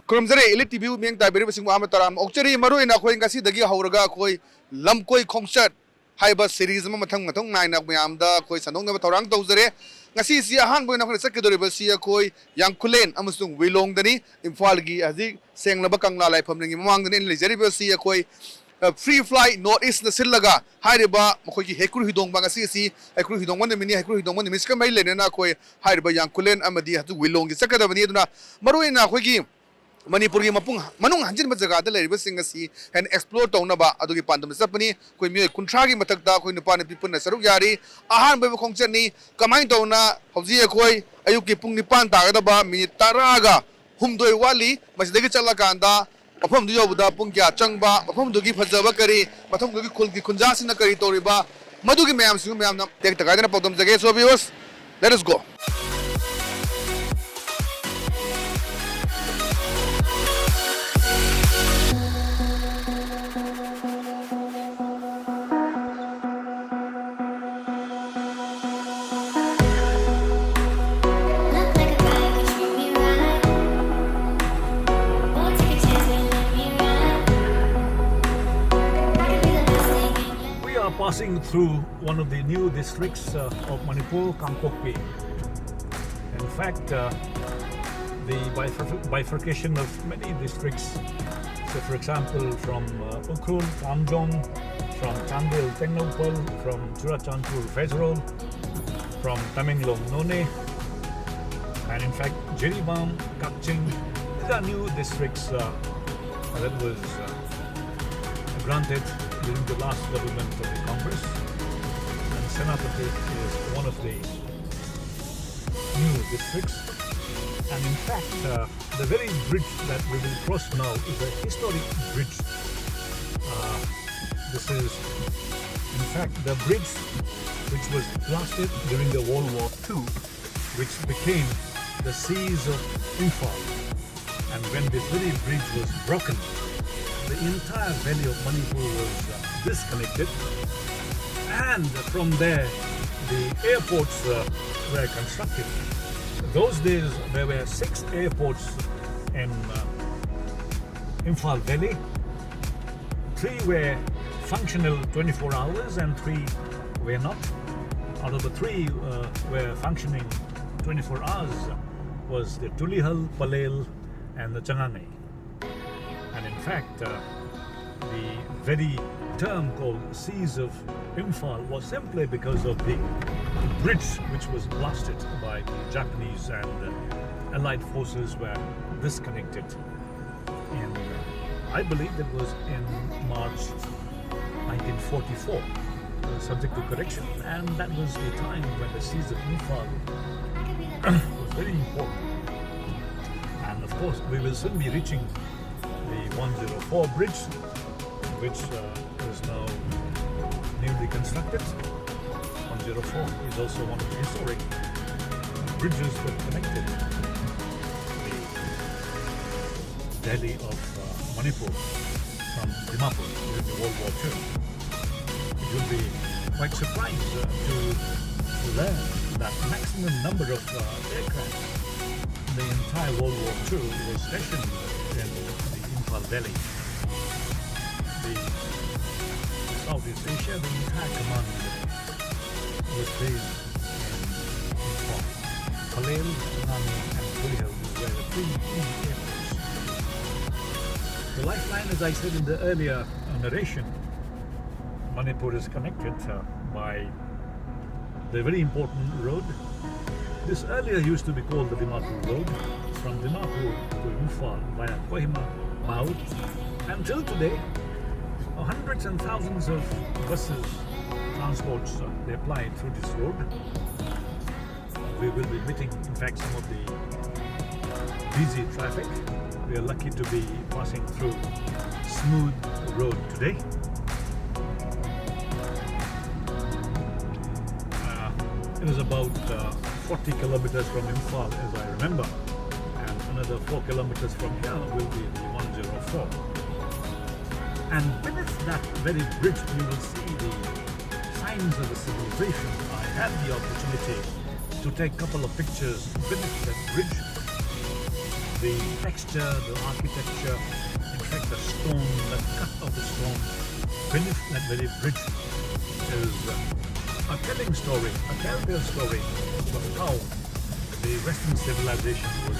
Kurumzare ELITETV meng tai beri basing Muhammad Taram okchari maru ina khoi ngasi dagi hauraga khoi Lamkoi Khongchat haiba series ma mathang mathang naina mayam da khoi sanong na thorang tawjare ngasi si ahan boina khoi sakidori ba si khoi Yangkhullen amasung Willong dani Imphal gi aji senglaba kangla laifam ngi mamang dani lejari ba si khoi free fly northeast na sillaga haiba khoi gi hekru hidong ba ngasi si hekru hidong man mini hekru hidong man miska mai lene na khoi haiba Yangkhullen amadi hatu Willong gi sakadabani duna maru ina khoi gi Manipuri mapung manung hanjin ba jaga da leriba singa si and explore tawna ba adugi pandam sapani koi mi kunthra gi mathakda koi nupa ne pipun na saruk yari ahan ba khongchat ni kamai tawna hauji khoi ayuk ki pung nipan ta ga ba minute taraga humdoi wali masidagi chala kanda mafam du yobuda pung kya changba mafam du gi phajaba kari matham du gi khul gi khunja sina kari toriba madugi mayam singu mayam na tek taka na pawdam jage so viewers let us go. Passing through one of the new districts of Manipur, Lamkoi. In fact, the bifurcation of many districts, so for example from Ukhrul, Kamjong, from Chandil, Tengnopal, from Churachandpur, Federal, from Tamenglong, None, and in fact Jiribam, Kakching, these are new districts that was granted during the last government of the Congress, and Senapati is one of the new districts. And in fact, the very bridge that we will cross now is a historic bridge. This is, in fact, the bridge which was blasted during the World War II, which became the Seas of Imphal. And when this very bridge was broken, the entire valley of Manipur was disconnected, and from there the airports were constructed. Those days there were 6 airports in Imphal Valley. 3 were functional 24 hours and 3 were not. Out of the 3 were functioning 24 hours was the Tulihal, Palel and the Changangai. And in fact, the very term called Seas of Imphal was simply because of the bridge which was blasted by Japanese and Allied forces were disconnected in, I believe it was in March 1944, subject to correction, and that was the time when the Seas of Imphal was very important. And of course, we will soon be reaching the 104 bridge, which is now newly constructed. 104 is also one of the historic bridges that connected the Delhi of Manipur from Dimapur during the World War II. It will be quite surprised to learn that maximum number of aircraft in the entire World War II was stationed in Valley. The Southeast Asia, the entire command was based in Imphal. Palel, Tsunami and Tulihal were the 3 key airports. The lifeline, as I said in the earlier narration, Manipur is connected by the very important road. This earlier used to be called the Dimapur Road, from Dimapur to Imphal via Kohima, Maud. Until today, hundreds and thousands of buses, transports, they apply through this road. We will be meeting, in fact, some of the busy traffic. We are lucky to be passing through smooth road today. It is about 40 kilometers from Imphal, as I remember. Another 4 kilometers from here will be the 104. And beneath that very bridge, you will see the signs of a civilization. I had the opportunity to take a couple of pictures beneath that bridge. the texture, the architecture, in fact the stone, the cut of the stone beneath that very bridge is a telling story, a telltale story of how the Western civilization was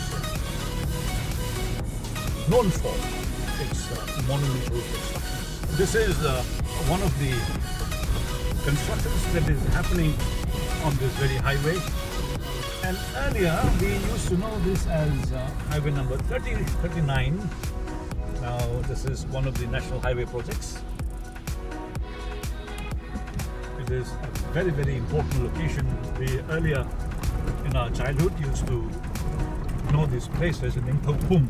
known for its monumental constructions. This is one of the constructions that is happening on this very highway. And earlier we used to know this as highway number 39. Now this is one of the national highway projects. It is a very, very important location. We earlier in our childhood used to know this place as in Yangkhullen.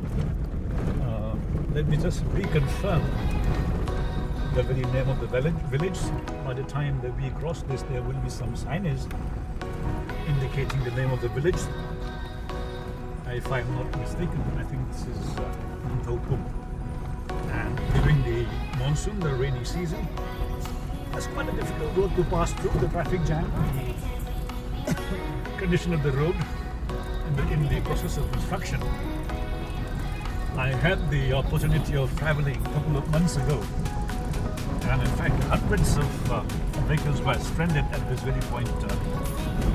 Let me just reconfirm the very name of the village. By the time that we cross this, there will be some signage indicating the name of the village. If I'm not mistaken, I think this is Yangkhullen. And during the monsoon, the rainy season, it's quite a difficult road to pass through. The traffic jam, the condition of the road in the process of construction. I had the opportunity of traveling a couple of months ago, and in fact hundreds of vehicles were stranded at this very point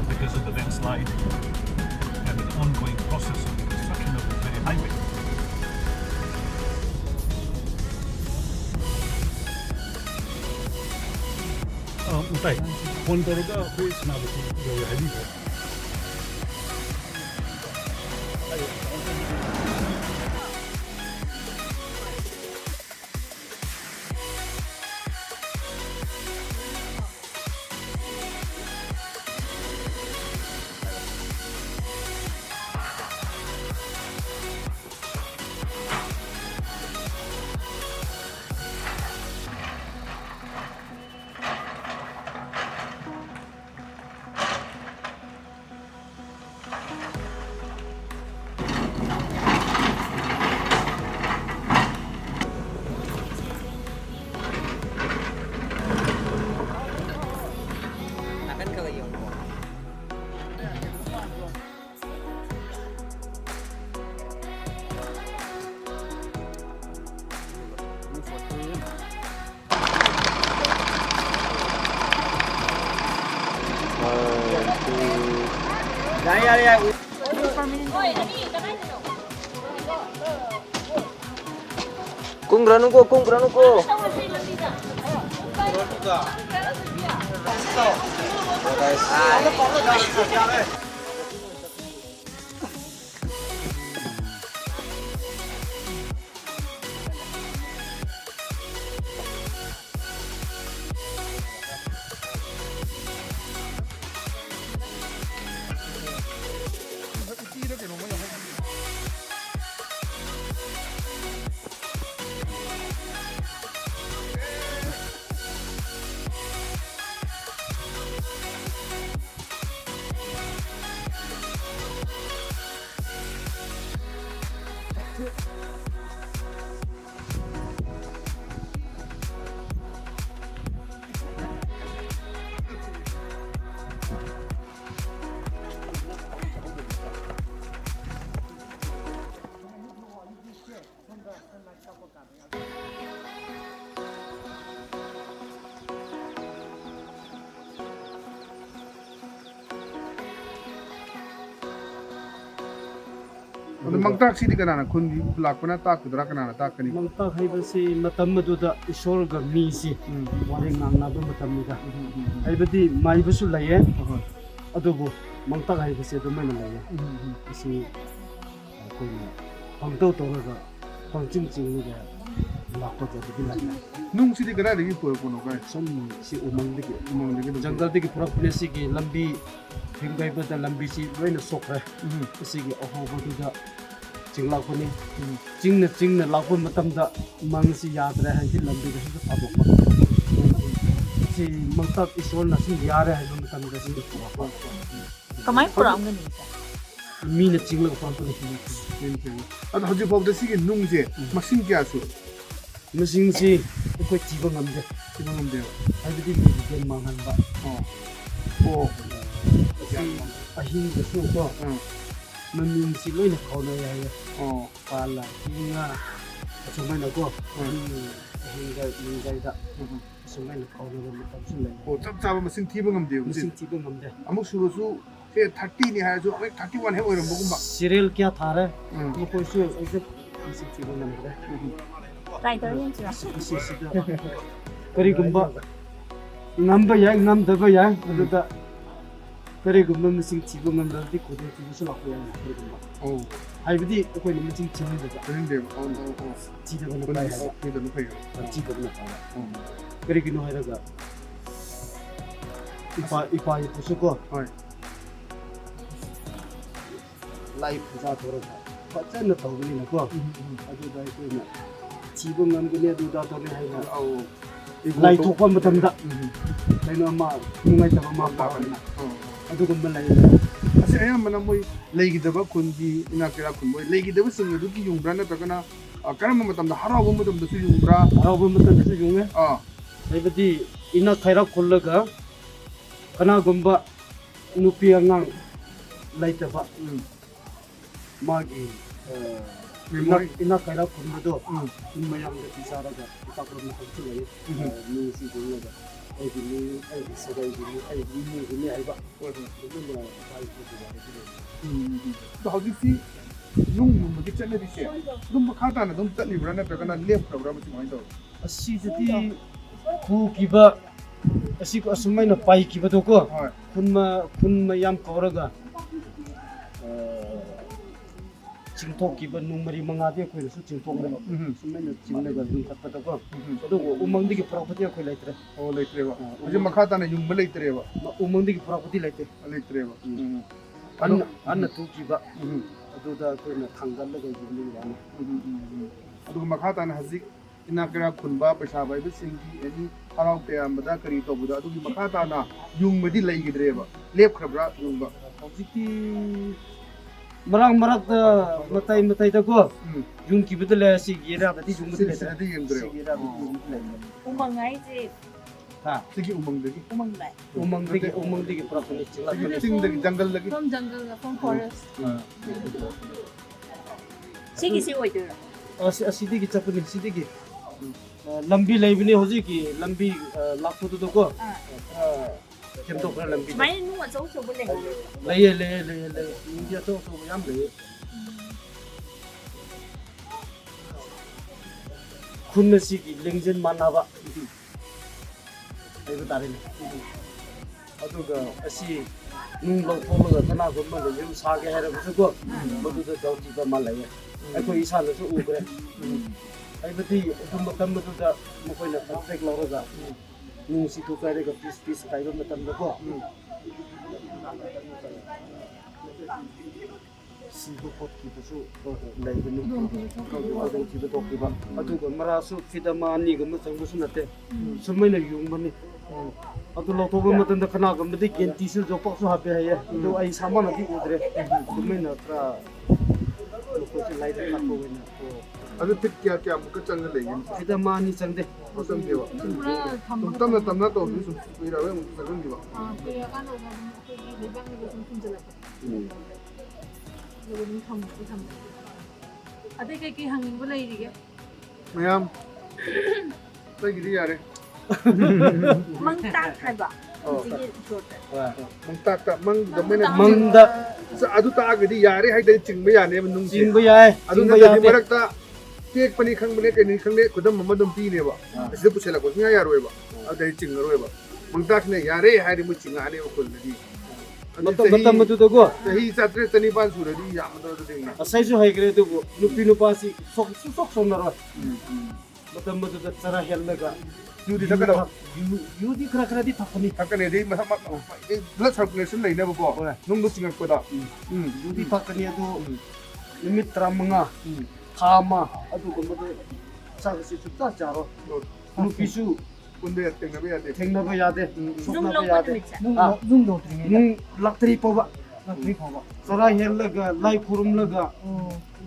because of the landslide and the ongoing process of the construction of this very highway. Utai, phone toroga koi sinabu ko hali ko. Kung ranu ko. Mangtak sih di kanana kun lakuna tak kudra kanana tak kani. Mangtak hai basi matam maduda isol ga mi si wari ngangna ba matam ni ga. Hai badi mai basu laye. Adubu mangtak hai basi adu mai na laye. Basi ko ni pangto to ga pangching ching ni ga lakko ja di laye. Nung sih di kanana di pur puno kai. Som si umang di jungle di pura place ki lambi thingbai bada lambi si raina sok hai. Basi ki oho badi da Cingla ko ni, cingna lakpo matam da mang si yadra hai si lambi da si abok pa. Si mangtak isol na si yara hai matam da si abok pa. Kamay purang gani. Mi na cingla ko pa ni si. At haju pop da si ki nung je masing kya su. Masing si ko tiba ngamde. Hai bidi mi di mangan ba. Oh. Ahing da su ko. Mamin si loy na kauna ya. Oh. Pala hinga. Sumay na ko. Hinga da. Sumay na kauna na tapsulay. Oh, chap chaba masing thiba ngamde Masing tiba ngamde. amuk surusu se 30 ni ha jo 31 he oiram bugumba Serial kya thara. Mo koi su exact masing tiba ngamde. Tại tới em chưa? Sida. Kari gumba. Ngamba ya ngamdaba ya. Aduda. Kari gumba masing tiba ngamda di ko di su la ko ya. Kari gumba. oh Haibidi ko ni masing tiba ngamda. kende oh Tiba kun ngamda. ni da nu phayo Tiba ngamda. Kari gino hairaga. Ipa ipusu ko. hoi Life za thoroga. Fachana tawgani na ko. Aduda ko na. Tiba ngamgani aduda to ni haina. au Lai thokpa matamda. Kaino ama nungai taba ma pa na. Adugumba lai. ase ayamana moi leigidaba kungi ina kira kun moi leigidaba sing du ki yungbra na takana karama matamda harawa matamda su yungbra Arabu matamda junge. Haibidi ina khaira khollaga kana gumba nupi angang laitaba. Magi ina khaira khunbado. Mayam da tisaraga itakro na khulai. Ni si junga. Ai sagai ni aiba. 또 hꯧjikti yung magi chane di se dum khata na dum tatli bra na takana lep bra ma chimai do Asijadi ku kiba asiko asumai na pai kiba to ko hoi kunma yam koraga chingtok kiba numari mangade ko su chingtok na sumai na chingnaga dum khatta ko ado umangdi ki property ko laitre oh leitre ba aje makhata na yung leitre ba umangdi ki property laite leitre ba anna tu kiba ado da ko na thangal la ga yumi ba aduga makhata na hazik ina kira kunba paisa bai bi singi ani harau te amada kari to buda adugi makhata na yung madi leigidre ba lep khabra yung ba hojiti marak matai ta ko yung kiba la si gira da ti yung sing le sing di yendre gira da Umang ngay gì? ha sigi umang dagi Umang lại. umang digi properly chila sing dagi jungle dagi From jungle, from forest. Sige si oi được. asidi gi chapuni sidigi lambi laibini hoji ki lambi lakpo to ko kemto kra lambi Máy nó mà xấu xấu bên này. le india to yam le khunna si ki lengjen manaba ai ba tare aduga asi nung lo tholaga kana gomma le yum sage hera bu ko modu da jauti ba malaya ai ko isa le su ugre ai bati dum tam du da mo ko na perfect lo roga nung si to kare ga piece kai ba matam da ko si to pot ki su lai ba nu ko ki ba to ki ba aduga mara su fidama ni ga ma sang su na te sumai na yung mani adu lo to ba matan da kana ga madi genti su jo pak su ha pe ya do ai sama na di udre sumai na tra ko si lai da ka ko na adu fit kya muka jungle leigin fidama ni changde osam dewa Pura tum tamna to bi su ira we mu sagun diwa kaya kan lo kan di bang ni kan kun jala. Lo ni thầm. Ate cái hangin bo lai ri ge. mayam tai gidi yare Mang tak hai ba. Sige short. mang ta mang da mena mangda adu ta gidi yare hai dai chingba yane nung jing ba yai adu jing na ba da yai marakta tek pani khang bane ke ni khang le kudam mamadum pi ne ba asidu pusela ko nya yaroi ba adu chingaroi ba mang ta ne yare hai ri mu chinga ne ko ladi matam matu to go sahi satre tani ban suradi yamado de ding asai su hai gre to nupi nupa si sok som na ro matam matu da tsara helga yudi takada yudi kra di thapani takane de ma blood circulation lai ne ba ko nung du chingak ko da yudi thakani adu limit tramanga thama adu ko madu sa si chutta charo nupi su kunde tengna be ate thengna ba yade Nung sokna ba lo pa yade mit sa. nung do nung laktri pawa sara helga lai kurum laga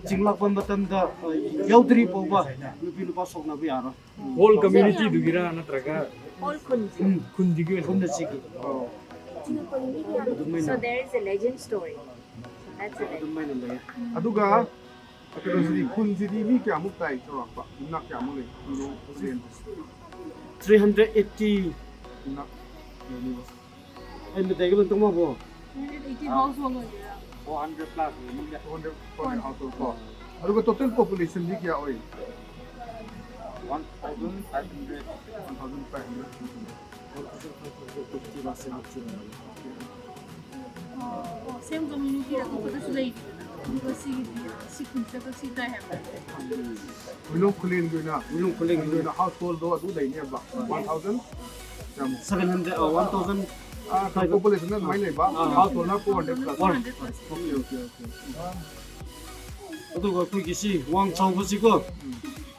jinglak ban batam da yaudri pawa nupi nupa sokna ba yaro whole community dugira natraga All kun. kundigi khunda sigi So there is a legend story. ꯑꯗꯨꯃꯥꯏꯅ ꯂꯩꯌꯦ ꯑꯗꯨꯒ ꯀꯩꯅꯣꯁꯤꯗꯤ ꯈꯨꯟꯁꯤꯗꯤ ꯃꯤ ꯀꯌꯥꯃꯨꯛ ꯇꯥꯏ ꯆꯥꯎꯔꯥꯛꯄ ꯌꯨꯝꯅꯥꯛ ꯀꯌꯥꯃꯨꯛ ꯂꯩ ꯈꯨꯟ 380 ꯌꯨꯝꯅꯥꯛ ꯂꯩꯅꯤꯕ ꯑꯩꯅ ꯗꯥꯏꯒꯕꯟ ꯇꯧꯃꯕꯣ 180 household ꯑꯣꯏꯗꯣꯏꯔꯥ 400 plus. 200 household ꯀꯣ ꯑꯗꯨꯒ total populationꯗꯤ ꯀꯌꯥ ꯑꯣꯏ 1,500. 1,500 same community ꯑꯇꯣꯞꯄꯗꯁꯨ ꯂꯩꯔꯤꯗꯅ ꯑꯗꯨꯒ ꯁꯤꯒꯤꯗꯤ ꯁꯤ ꯈꯨꯟꯁꯤꯗ ꯁꯤ ꯇꯥꯏ ꯍꯥꯏꯕ ꯋꯤꯂꯣꯡ ꯈꯨꯂꯦꯟꯒꯤ ꯑꯣꯏꯅ ꯋꯤꯂꯣꯡ ꯈꯨꯂꯦꯟꯒꯤ ꯑꯣꯏꯅ ꯍꯥꯎꯁꯍꯣꯜꯗꯣ ꯑꯗꯨ ꯂꯩꯅꯦꯕ 1,000 ꯀꯌꯥꯃꯨꯛ 700 1000 population ꯑꯗꯨꯃꯥꯏꯅ ꯂꯩꯕ household 400 plus 400 plus okay ꯑꯗꯨꯒ ꯑꯩꯈꯣꯏꯒꯤ ꯁꯤ ꯋꯥꯡ ꯆꯥꯎꯕꯁꯤꯀꯣ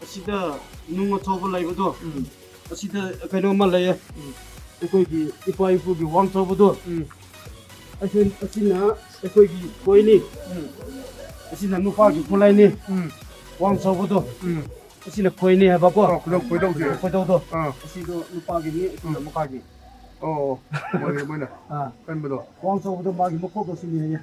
ꯑꯁꯤꯗ ꯅꯨꯡ ꯑꯆꯧꯕ ꯂꯩꯕꯗꯣ ꯑꯁꯤꯗ ꯀꯩꯅꯣꯝꯃ ꯂꯩꯌꯦ ꯑꯩꯈꯣꯏꯒꯤ ꯏꯄꯥ ꯏꯄꯨꯒꯤ ꯋꯥꯡ ꯆꯥꯎꯕꯗꯣ ꯑꯁꯤꯅ ꯑꯩꯈꯣꯏꯒꯤ ꯀꯣꯏꯅꯤ ꯑꯁꯤꯅ ꯅꯨꯄꯥꯒꯤ ꯈꯨꯠꯂꯥꯏꯅꯤ ꯋꯥꯡ ꯆꯥꯎꯕꯗꯣ ꯑꯁꯤꯅ ꯈꯣꯏꯅꯤ ꯍꯥꯏꯕꯀꯣ ꯈꯣꯏꯗꯧꯗꯣ ꯑꯁꯤꯗꯣ ꯅꯨꯄꯥꯒꯤꯅꯤ ꯑꯁꯤꯅ ꯅꯨꯄꯥꯒꯤ ꯃꯣꯏꯅ ꯀꯟꯕꯗꯣ ꯋꯥꯡ ꯆꯥꯎꯕꯗꯣ ꯃꯥꯒꯤ ꯃꯀꯣꯛ ꯑꯁꯤꯅꯤ ꯍꯥꯏꯌꯦ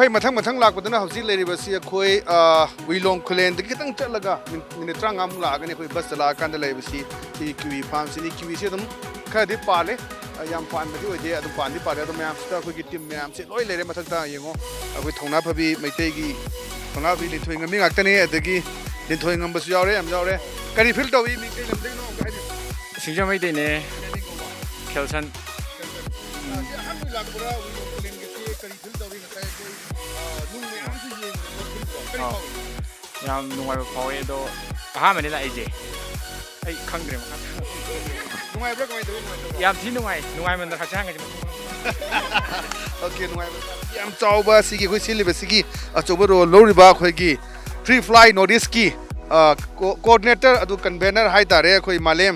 ꯑꯩꯈꯣꯏ ꯃꯊꯪ ꯂꯥꯛꯄꯗꯅ ꯍꯧꯖꯤꯛ ꯂꯩꯔꯤꯕꯁꯤ ꯑꯩꯈꯣꯏ ꯋꯤꯂꯣꯡ ꯈꯨꯂꯦꯟꯗꯒꯤ ꯈꯤꯇꯪ ꯆꯠꯂꯒ ꯃꯤꯅꯤꯠ 35ꯃꯨꯛ ꯂꯥꯛꯑꯒꯅꯤ ꯑꯩꯈꯣꯏ ꯕꯁꯇ ꯂꯥꯛꯑꯀꯥꯟꯗ ꯂꯩꯕꯁꯤ ꯁꯤꯒꯤ ꯀꯤꯋꯤ ꯐꯥꯔꯝꯁꯤꯅꯤ ꯀꯤꯋꯤꯁꯤ ꯑꯗꯨꯝ ꯈꯔꯗꯤ ꯄꯥꯜꯂꯦ ꯌꯥꯝ ꯄꯥꯟꯕꯗꯤ ꯑꯣꯏꯗꯦ ꯑꯗꯨꯝ ꯄꯥꯟꯗꯤ ꯄꯥꯜꯂꯦ ꯑꯗꯣ ꯃꯌꯥꯝꯁꯤꯗ ꯑꯩꯈꯣꯏꯒꯤ ꯇꯤꯝ ꯃꯌꯥꯝꯁꯦ ꯂꯣꯏ ꯂꯩꯔꯦ ꯃꯊꯛꯇ ꯌꯦꯡꯉꯣ ꯑꯩꯈꯣꯏ ꯊꯧꯅꯥ ꯐꯕꯤ ꯃꯩꯇꯩꯒꯤ ꯊꯧꯅꯥ ꯐꯕꯤ ꯂꯤꯟꯊꯣꯏ ꯉꯝꯕꯤ ꯉꯥꯛꯇꯅꯤ ꯑꯗꯒꯤ ꯂꯤꯟꯊꯣꯏ ꯉꯝꯕꯁꯨ ꯌꯥꯎꯔꯦ ꯌꯥꯝ ꯌꯥꯎꯔꯦ ꯀꯔꯤ ꯐꯤꯜ ꯇꯧꯏ ꯃꯤ ꯀꯩ ꯂꯝꯗꯒꯤꯅꯣ ꯑꯝꯇ ꯍꯥꯏꯕꯤꯌꯨ ꯁꯤꯡꯖꯃꯩꯗꯩꯅꯦ ꯈꯦꯜꯁꯟ ꯁꯤ ꯑꯍꯥꯟꯕ ꯂꯥꯛꯄꯗ ꯋꯤꯂꯣꯡ ꯈꯨꯂꯦꯟꯒꯤꯁꯤ ꯀꯔꯤ ꯐꯤꯜ ꯇꯧꯏ ꯉꯁꯥꯏ ꯑꯩꯈꯣꯏ ꯅꯨꯡ ꯃꯌꯥꯝꯁꯨ ꯌꯦꯡꯕꯗ ꯀꯔꯤ ꯐꯥꯎꯏ ꯌꯥꯝ ꯅꯨꯡꯉꯥꯏꯕ ꯐꯥꯎꯋꯦ ꯑꯗꯣ ꯑꯍꯥꯟꯕꯅꯤ ꯂꯥꯛꯏꯁꯦ ꯑꯩ ꯈꯪꯗ꯭ꯔꯦ ꯃꯈꯥ ꯅꯨꯡꯉꯥꯏꯕ꯭ꯔꯥ ꯀꯃꯥꯏꯅ ꯇꯧꯏ ꯅꯨꯡꯉꯥꯏꯇꯕ꯭ꯔꯥ ꯌꯥꯝ ꯊꯤ ꯅꯨꯡꯉꯥꯏꯃꯟꯗ ꯍꯛꯆꯥꯡ ꯍꯥꯏꯁꯦ ꯑꯣꯀꯦ ꯅꯨꯡꯉꯥꯏꯕ ꯌꯥꯝ ꯆꯥꯎꯕ ꯁꯤꯒꯤ ꯑꯩꯈꯣꯏ ꯁꯤꯜꯂꯤꯕꯁꯤꯒꯤ ꯑꯆꯧꯕ ꯔꯣꯜ ꯂꯧꯔꯤꯕ ꯑꯩꯈꯣꯏꯒꯤ ꯐ꯭ꯔꯤ ꯐ꯭ꯂꯥꯏ ꯅꯣꯔꯠ ꯏꯁꯀꯤ ꯀꯣꯑꯣꯔꯗꯤꯅꯦꯇꯔ ꯑꯗꯨ ꯀꯟꯚꯦꯅꯔ ꯍꯥꯏꯇꯥꯔꯦ ꯑꯩꯈꯣꯏ ꯃꯥꯂꯦꯝ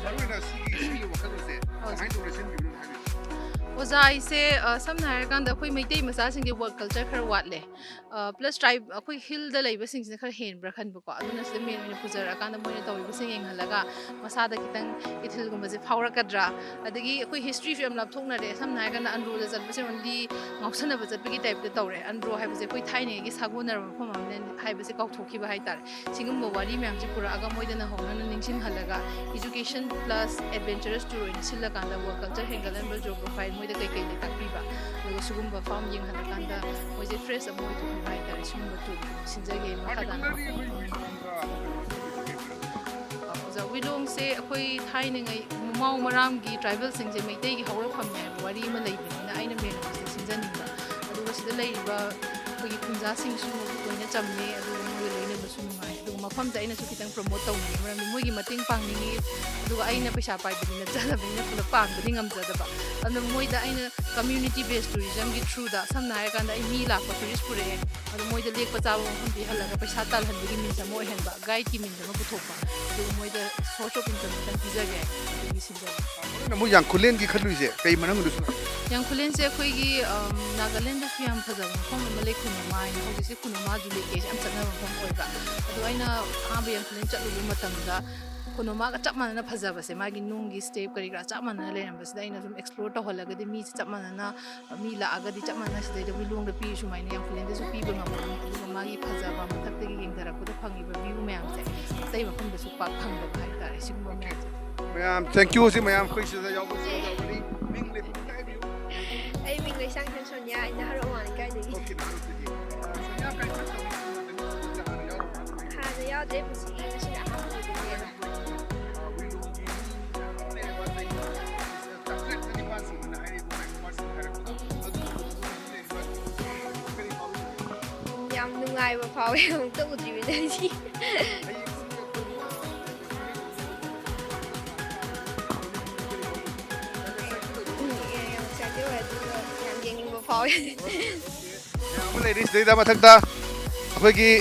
ꯃꯔꯨꯑꯣꯏꯅ ꯁꯤꯒꯤ ꯋꯥꯈꯜꯂꯣꯟꯁꯦ ꯀꯃꯥꯏꯅ ꯇꯧꯔ ꯁꯤꯟꯈꯤꯕꯅꯣ ꯍꯥꯏꯕꯤꯌꯨ ꯑꯣꯖꯥ ꯑꯩꯁꯦ ꯁꯝꯅ ꯍꯥꯏꯔꯀꯥꯟꯗ ꯑꯩꯈꯣꯏ ꯃꯩꯇꯩ ꯃꯆꯥꯁꯤꯡꯒꯤ ꯋꯔꯛ ꯀꯜꯆꯔ ꯈꯔ ꯋꯥꯠꯂꯦ ꯄ꯭ꯂꯁ ꯇ꯭ꯔꯥꯏꯕ ꯑꯩꯈꯣꯏ ꯍꯤꯜꯗ ꯂꯩꯕꯁꯤꯡꯁꯤꯅ ꯈꯔ ꯍꯦꯟꯕ꯭ꯔꯥ ꯈꯟꯕꯀꯣ ꯑꯗꯨꯅ ꯁꯤꯗ ꯃꯦꯟ ꯑꯣꯏꯅ ꯄꯨꯖꯔꯛꯑꯀꯥꯟꯗ ꯃꯣꯏꯅ ꯇꯧꯔꯤꯕꯁꯤꯡ ꯌꯦꯡꯍꯜꯂꯒ ꯃꯁꯥꯗ ꯈꯤꯇꯪ ꯏꯊꯤꯜꯒꯨꯝꯕꯁꯦ ꯐꯥꯎꯔꯛꯀꯗ꯭ꯔꯥ ꯑꯗꯒꯤ ꯑꯩꯈꯣꯏ ꯍꯤꯁꯇ꯭ꯔꯤꯁꯨ ꯌꯥꯝ ꯂꯥꯞꯊꯣꯛꯅꯔꯦ ꯁꯝꯅ ꯍꯥꯏꯔꯀꯥꯟꯗ ꯑꯟꯗ꯭ꯔꯣꯗ ꯆꯠꯄꯁꯦ ꯑꯣꯟꯂꯤ ꯉꯥꯎꯁꯟꯅꯕ ꯆꯠꯄꯒꯤ ꯇꯥꯏꯞꯇ ꯇꯧꯔꯦ ꯑꯟꯗ꯭ꯔꯣ ꯍꯥꯏꯕꯁꯦ ꯑꯩꯈꯣꯏ ꯊꯥꯏꯅꯉꯩꯒꯤ ꯁꯥꯒꯣꯟꯅꯔꯕ ꯃꯐꯝ ꯑꯃꯅ ꯍꯥꯏꯕꯁꯦ ꯀꯥꯎꯊꯣꯛꯈꯤꯕ ꯍꯥꯏꯇꯥꯔꯦ ꯁꯤꯒꯨꯝꯕ ꯋꯥꯔꯤ ꯃꯌꯥꯝꯁꯦ ꯄꯨꯔꯛꯑꯒ ꯃꯣꯏꯗ ꯅꯧꯍꯧꯅꯅ ꯅꯤꯡꯁꯤꯡꯍꯜꯂꯒ ꯏꯖꯨꯀꯦꯁꯟ ꯄ꯭ꯂꯁ ꯑꯦꯗꯚꯦꯟꯆꯔꯁ ꯇꯨꯔ ꯑꯣꯏꯅ ꯁꯤꯜꯂꯀꯥꯟꯗ ꯋꯔꯛ ꯀꯜꯆꯔ ꯍꯦꯟꯒꯠꯍꯟꯕ ꯖꯣꯕ ꯄ꯭ꯔꯣꯐꯥꯏꯜ ꯃꯣꯏꯗ ꯀꯩꯀꯩ ꯂꯩ ꯇꯥꯛꯄꯤꯕ ꯑꯗꯨꯒ ꯁꯤꯒꯨꯝꯕ ꯐꯥꯔꯝ ꯌꯦꯡꯍꯜꯂꯀꯥꯟꯗ ꯃꯣꯏꯁꯦ ꯐ꯭ꯔꯦꯁ ꯑꯃ ꯑꯣꯏꯊꯣꯛꯄꯤꯕ ꯍꯥꯏꯇꯥꯔꯦ ꯁꯤꯒꯨꯝꯕ ꯇꯨꯔ ꯁꯤꯟꯖꯒꯦ ꯃꯈꯥ ꯇꯥꯅ ꯑꯣꯖꯥ ꯋꯤꯂꯣꯡꯁꯦ ꯑꯩꯈꯣꯏ ꯊꯥꯏꯅꯉꯩ ꯃꯃꯥꯎ ꯃꯔꯥꯝꯒꯤ ꯇ꯭ꯔꯥꯏꯕꯦꯜꯁꯤꯡꯁꯦ ꯃꯩꯇꯩꯒꯤ ꯍꯧꯔꯛꯐꯝꯅꯦ ꯍꯥꯏꯕ ꯋꯥꯔꯤ ꯑꯃ ꯂꯩꯕꯅꯤꯅ ꯑꯩꯅ ꯃꯦꯟ ꯑꯣꯏꯅ ꯁꯤꯟꯖꯅꯤꯡꯕ ꯑꯗꯨꯒ ꯁꯤꯗ ꯂꯩꯔꯤꯕ ꯑꯩꯈꯣꯏꯒꯤ ꯈꯨꯟꯖꯥꯁꯤꯡꯁꯨ ꯂꯣꯏꯅ ꯆꯝꯃꯦ ꯑꯗꯨꯒ ꯃꯣꯏꯒ ꯂꯣꯏꯅꯕꯁꯨ ꯅꯨꯡꯉꯥꯏ ꯑꯗꯨꯒ ꯃꯐꯝꯁꯦ ꯑꯩꯅꯁꯨ ꯈꯤꯇꯪ ꯄ꯭ꯔꯣꯃꯣꯠ ꯇꯧꯅꯤꯡꯉꯤ ꯃꯔꯝꯗꯤ ꯃꯣꯏꯒꯤ ꯃꯇꯦꯡ ꯄꯥꯡꯅꯤꯡꯉꯤ ꯑꯗꯨꯒ ꯑꯩꯅ ꯄꯩꯁꯥ ꯄꯥꯏꯕꯗꯤ ꯅꯠꯆꯗꯕꯅꯤꯅ ꯄꯨꯂꯞ ꯄꯥꯡꯕꯗꯤ ꯉꯝꯖꯗꯕ ꯑꯗꯨꯅ ꯃꯣꯏꯗ ꯑꯩꯅ ꯀꯝꯃ꯭ꯌꯨꯅꯤꯇꯤ ꯕꯦꯁ ꯇꯨꯔꯤꯖꯝꯒꯤ ꯊ꯭ꯔꯨꯗ ꯁꯝꯅ ꯍꯥꯏꯔꯀꯥꯟꯗ ꯑꯩ ꯃꯤ ꯂꯥꯛꯄ ꯇꯨꯔꯤꯁ ꯄꯨꯔꯛꯑꯦ ꯑꯗꯣ ꯃꯣꯏꯗ ꯂꯦꯛꯄ ꯆꯥꯕ ꯃꯐꯝ ꯄꯤꯍꯜꯂꯒ ꯄꯩꯁꯥ ꯇꯥꯜꯍꯟꯕꯒꯤ ꯃꯤꯟꯁ ꯑꯃ ꯑꯣꯏꯍꯟꯕ ꯒꯥꯏꯗꯀꯤ ꯃꯤꯟꯁ ꯑꯃ ꯄꯨꯊꯣꯛꯄ ꯑꯗꯨꯒ ꯃꯣꯏꯗ ꯁꯣꯔꯁ ꯑꯣꯐ ꯏꯟꯀꯝ ꯈꯤꯇꯪ ꯄꯤꯖꯒꯦ ꯑꯗꯨꯒꯤ ꯁꯤꯟꯖꯒꯦ ꯑꯃꯨꯛ ꯌꯥꯡꯈꯨꯂꯦꯟꯒꯤ ꯈꯜꯂꯨꯏꯁꯦ ꯀꯩ ꯃꯔꯝꯒꯤꯗꯁꯨ ꯌꯥꯡꯈꯨꯂꯦꯟꯁꯦ ꯑꯩꯈꯣꯏꯒꯤ ꯅꯥꯒꯥꯂꯦꯟꯗꯁꯨ ꯌꯥꯝ ꯐꯖꯕ ꯃꯐꯝ ꯑꯃ ꯂꯩ ꯈꯨꯅꯣꯃꯥ ꯍꯥꯏꯅ ꯍꯧꯖꯤꯛꯁꯦ ꯈꯨꯅꯣꯃꯥ ꯖꯨꯂꯤꯀꯦꯁꯦ ꯌꯥꯝ ꯆꯠꯅꯕ ꯃꯐꯝ ꯑꯣꯏꯕ ꯑꯗꯣ ꯑꯩꯅ ꯑꯍꯥꯟꯕ ꯌꯥꯡꯈꯨꯂꯦꯟ ꯆꯠꯂꯨꯕ ꯃꯇꯝꯗ ꯈꯨꯅꯣꯃꯥꯒ ꯆꯞ ꯃꯥꯟꯅꯅ ꯐꯖꯕꯁꯦ ꯃꯥꯒꯤ ꯅꯨꯡꯒꯤ ꯁ꯭ꯇꯦꯞ ꯀꯔꯤ ꯀꯔꯥ ꯆꯞ ꯃꯥꯟꯅꯅ ꯂꯩꯔꯝꯕꯁꯤꯗ ꯑꯩꯅ ꯁꯨꯝ ꯑꯦꯛꯁꯄ꯭ꯂꯣꯔ ꯇꯧꯍꯜꯂꯒꯗꯤ ꯃꯤꯁꯦ ꯆꯞ ꯃꯥꯟꯅꯅ ꯃꯤ ꯂꯥꯛꯑꯒꯗꯤ ꯆꯞ ꯃꯥꯟꯅꯅ ꯁꯤꯗꯩꯗ ꯋꯤꯂꯣꯡꯗ ꯄꯤ ꯁꯨꯃꯥꯏꯅ ꯌꯥꯡꯈꯨꯂꯦꯟꯗꯁꯨ ꯄꯤꯕ ꯉꯝꯒꯅꯤ ꯑꯗꯨꯒ ꯃꯥꯒꯤ ꯐꯖꯕ ꯃꯊꯛꯇꯒꯤ ꯌꯦꯡꯊꯔꯛꯄꯗ ꯐꯪꯉꯤꯕ ꯚ꯭ꯌꯨ ꯃꯌꯥꯝꯁꯦ ꯑꯇꯩ ꯃꯐꯝꯗꯁꯨ ꯄꯥꯛ ꯐꯪꯗꯕ ꯍꯥꯏꯇꯥꯔꯦ ꯁꯤꯒꯨꯝꯕ ꯃꯌꯥꯝꯁꯦ ꯃꯌꯥꯝ ꯊꯦꯡꯛ ꯌꯨ ꯁꯤ ꯃꯌꯥꯝ ꯑꯩꯈꯣꯏ ꯁꯤꯗ ꯌꯥꯎꯕꯁꯨ ꯌꯥꯎꯒꯅꯤ ꯃꯤꯡ ꯂꯩꯐꯝ ꯍꯥꯏꯕꯤꯌꯨ ꯑꯩ ꯃꯤꯡ ꯂꯩꯁꯥꯡꯊꯦꯝ ꯁꯣꯅꯤꯌꯥ ꯑꯩꯅ ꯍꯔꯥꯎ ꯂꯩꯀꯥꯏꯗꯒꯤ ꯑꯣꯀꯦ ꯁꯣꯅꯤꯌꯥ ꯀꯔꯤ ꯐꯤꯜ ꯇꯧꯏ ꯍꯥꯟꯅ ꯌꯥꯎꯔꯕ꯭ꯔꯥ ꯍꯥꯟꯅ ꯌꯥꯎꯗ꯭ꯔꯦ ꯄꯨꯟꯁꯤꯒꯤ ꯉꯁꯤꯅ ꯑꯍꯥꯟꯕ ꯑꯣꯏꯗꯣꯏꯅꯦꯕ ꯌꯥꯝ ꯅꯨꯡꯉꯥꯏꯕ ꯐꯥꯎꯋꯦ ꯑꯃꯨꯛꯇ ꯎꯗ꯭ꯔꯤꯕꯅꯦ ꯑꯩꯁꯤ ꯌꯥꯝ ꯑꯦꯛꯁꯥꯏꯇꯦড ꯑꯣꯏ ꯑꯗꯨꯒ ꯌꯥꯝ ꯌꯦꯡꯅꯤꯡꯕ ꯐꯥꯎꯋꯦ ꯑꯃ ꯂꯩꯔꯤ ꯁꯤꯗꯩꯗ ꯃꯊꯛꯇ ꯑꯩꯈꯣꯏꯒꯤ